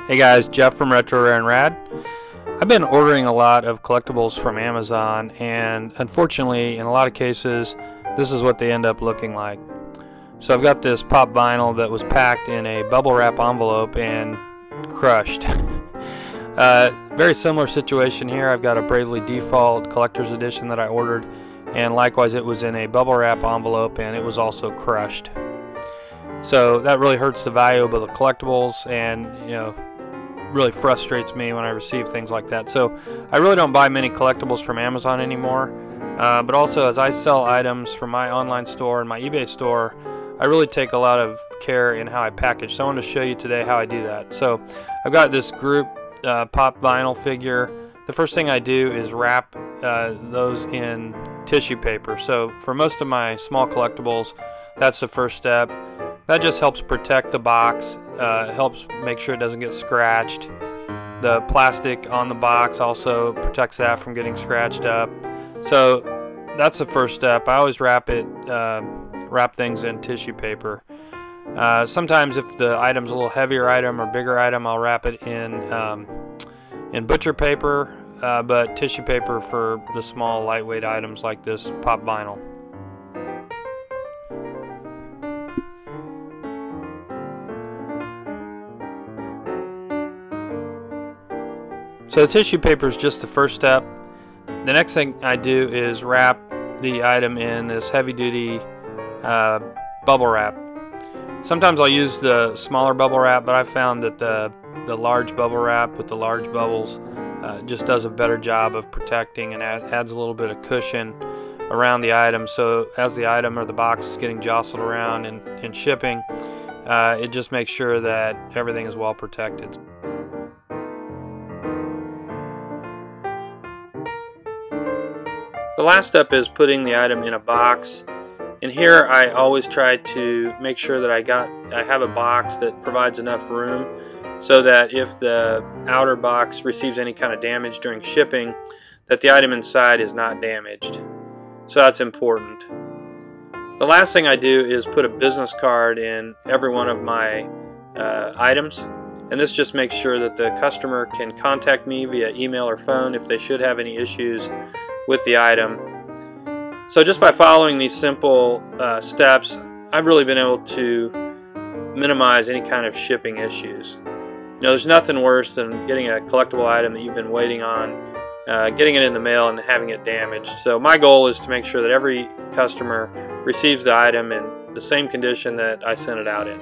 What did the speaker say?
Hey guys, Jeff from Retro Rare and Rad. I've been ordering a lot of collectibles from Amazon, and unfortunately in a lot of cases this is what they end up looking like. So I've got this pop vinyl that was packed in a bubble wrap envelope and crushed. Very similar situation here. I've got a Bravely Default Collector's Edition that I ordered, and likewise it was in a bubble wrap envelope and it was also crushed. So that really hurts the value of the collectibles, and really frustrates me when I receive things like that. So I really don't buy many collectibles from Amazon anymore, but also as I sell items from my online store and my eBay store, I really take a lot of care in how I package. So I want to show you today how I do that. So I've got this group pop vinyl figure. The first thing I do is wrap those in tissue paper. So for most of my small collectibles, that's the first step. That just helps protect the box, helps make sure it doesn't get scratched. The plastic on the box also protects that from getting scratched up. So that's the first step. I always wrap things in tissue paper. Sometimes if the item's a little heavier item or bigger item, I'll wrap it in butcher paper, but tissue paper for the small lightweight items like this pop vinyl. So the tissue paper is just the first step. The next thing I do is wrap the item in this heavy-duty bubble wrap. Sometimes I'll use the smaller bubble wrap, but I've found that the large bubble wrap with the large bubbles just does a better job of protecting and adds a little bit of cushion around the item. So as the item or the box is getting jostled around in shipping, it just makes sure that everything is well protected. The last step is putting the item in a box, and here I always try to make sure that I have a box that provides enough room so that if the outer box receives any kind of damage during shipping, that the item inside is not damaged. So that's important. The last thing I do is put a business card in every one of my items, and this just makes sure that the customer can contact me via email or phone if they should have any issues with the item. So just by following these simple steps, I've really been able to minimize any kind of shipping issues. There's nothing worse than getting a collectible item that you've been waiting on, getting it in the mail and having it damaged. So my goal is to make sure that every customer receives the item in the same condition that I sent it out in.